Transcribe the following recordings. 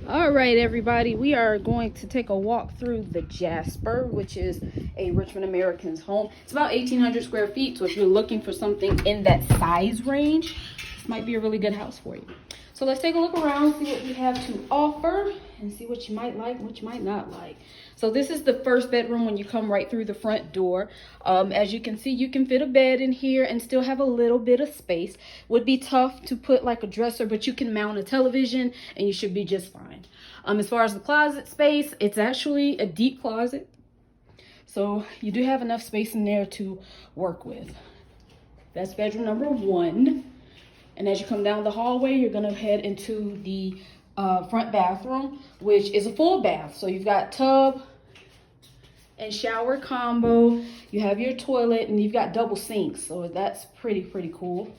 All right, everybody, we are going to take a walk through the Jasper, which is a Richmond American's home. It's about 1,800 square feet, so if you're looking for something in that size range, this might be a really good house for you. So let's take a look around, see what we have to offer, and see what you might like, what you might not like. So this is the first bedroom when you come right through the front door. As you can see, you can fit a bed in here and still have a little bit of space. Would be tough to put like a dresser, but you can mount a television and you should be just fine. As far as the closet space, it's actually a deep closet. So you do have enough space in there to work with. That's bedroom number 1. And as you come down the hallway, you're gonna head into the front bathroom, which is a full bath. So you've got tub and shower combo. You have your toilet and you've got double sinks. So that's pretty cool.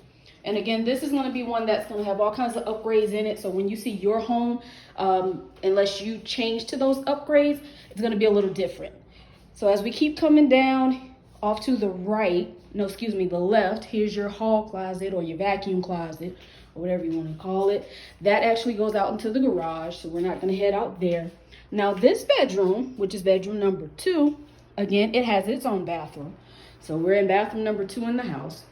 And again, this is gonna be one that's gonna have all kinds of upgrades in it. So when you see your home, unless you change to those upgrades, it's gonna be a little different. So as we keep coming down off to the right, the left, here's your hall closet or your vacuum closet or whatever you want to call it. That actually goes out into the garage, so we're not going to head out there. Now this bedroom, which is bedroom number 2, again, it has its own bathroom. So we're in bathroom number 2 in the house.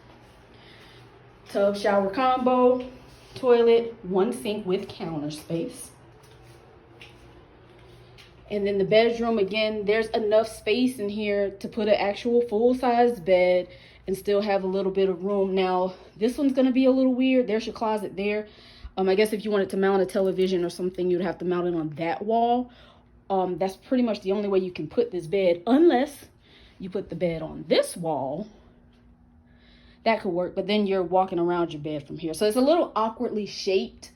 Tub shower combo, toilet, 1 sink with counter space. And then the bedroom, again, there's enough space in here to put an actual full-size bed and still have a little bit of room. Now, this one's going to be a little weird. There's your closet there. I guess if you wanted to mount a television or something, you'd have to mount it on that wall. That's pretty much the only way you can put this bed, unless you put the bed on this wall. That could work, but then you're walking around your bed from here. So it's a little awkwardly shaped.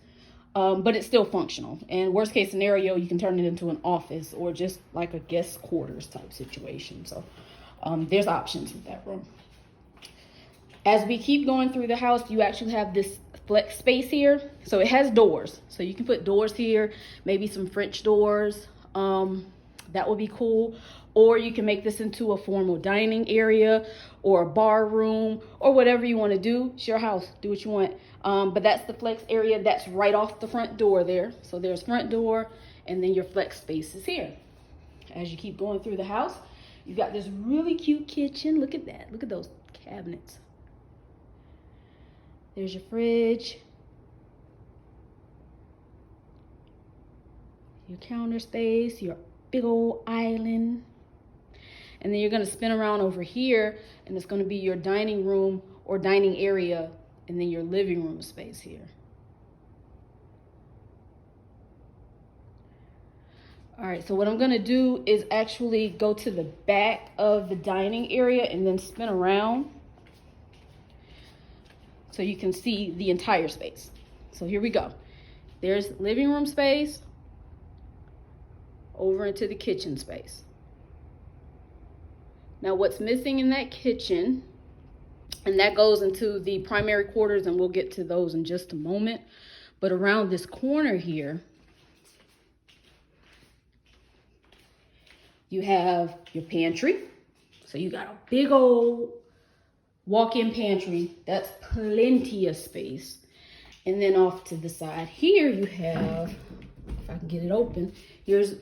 But it's still functional. And worst case scenario, you can turn it into an office or just like a guest quarters type situation. So there's options with that room. As we keep going through the house, you actually have this flex space here. So it has doors. So you can put doors here, maybe some French doors. That would be cool. Or you can make this into a formal dining area or a bar room or whatever you want to do. It's your house. Do what you want. But that's the flex area. That's right off the front door there. So there's front door and then your flex space is here. As you keep going through the house, you've got this really cute kitchen. Look at that. Look at those cabinets. There's your fridge. Your counter space, your big old island. And then you're going to spin around over here and it's going to be your dining room or dining area and then your living room space here. All right, so what I'm going to do is actually go to the back of the dining area and then spin around so you can see the entire space. So here we go. There's living room space over into the kitchen space. Now what's missing in that kitchen, and that goes into the primary quarters, and we'll get to those in just a moment, but around this corner here, you have your pantry. So you got a big old walk-in pantry. That's plenty of space. And then off to the side here, you have, if I can get it open, here's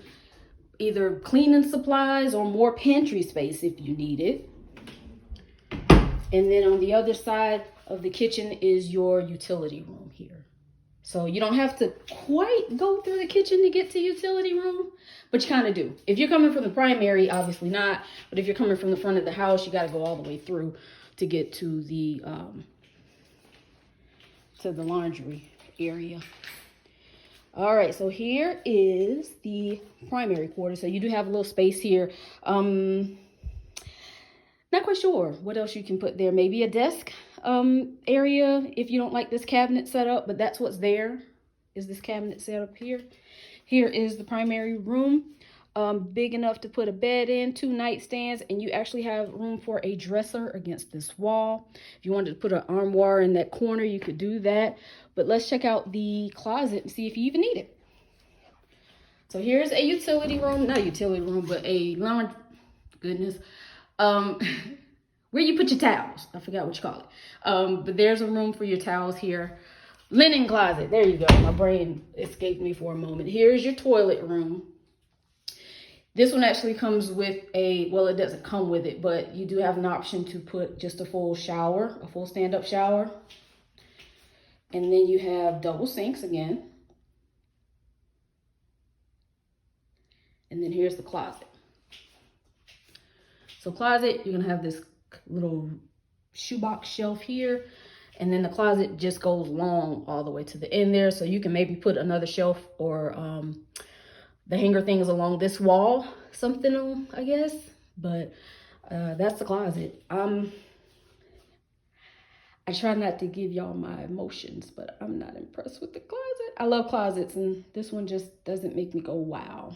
either cleaning supplies or more pantry space if you need it. And then on the other side of the kitchen is your utility room here. So you don't have to quite go through the kitchen to get to utility room, but you kind of do. If you're coming from the primary, obviously not. But if you're coming from the front of the house, you got to go all the way through to get to the laundry area. All right, so here is the primary quarter. So you do have a little space here. Not quite sure what else you can put there. Maybe a desk area if you don't like this cabinet setup, but that's what's there, is this cabinet set up here. Here is the primary room. Big enough to put a bed in, 2 nightstands, and you actually have room for a dresser against this wall. If you wanted to put an armoire in that corner, you could do that. But let's check out the closet and see if you even need it. So here's a utility room, not a utility room, but a laundry, goodness, where you put your towels. I forgot what you call it. But there's a room for your towels here. Linen closet. There you go. My brain escaped me for a moment. Here's your toilet room. This one actually comes with well, it doesn't come with it, but you do have an option to put just a full shower, a full stand-up shower. And then you have double sinks again. And then here's the closet. So closet, you're gonna have this little shoebox shelf here. And then the closet just goes long all the way to the end there. So you can maybe put another shelf or the hanger things along this wall, something on, I guess. But that's the closet. I try not to give y'all my emotions, but I'm not impressed with the closet. I love closets, and this one just doesn't make me go, wow.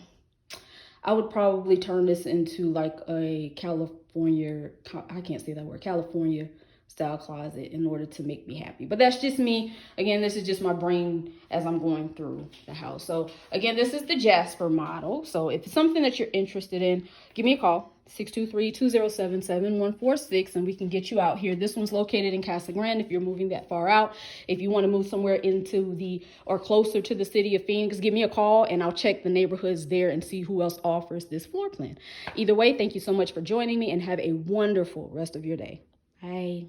I would probably turn this into like a California, I can't say that word, California style closet in order to make me happy. But that's just me. Again, this is just my brain as I'm going through the house. So again, this is the Jasper model. So if it's something that you're interested in, give me a call, 623-207-7146, and we can get you out here. This one's located in Casa Grande if you're moving that far out. If you want to move somewhere into or closer to the city of Phoenix, give me a call and I'll check the neighborhoods there and see who else offers this floor plan. Either way, thank you so much for joining me and have a wonderful rest of your day. Bye.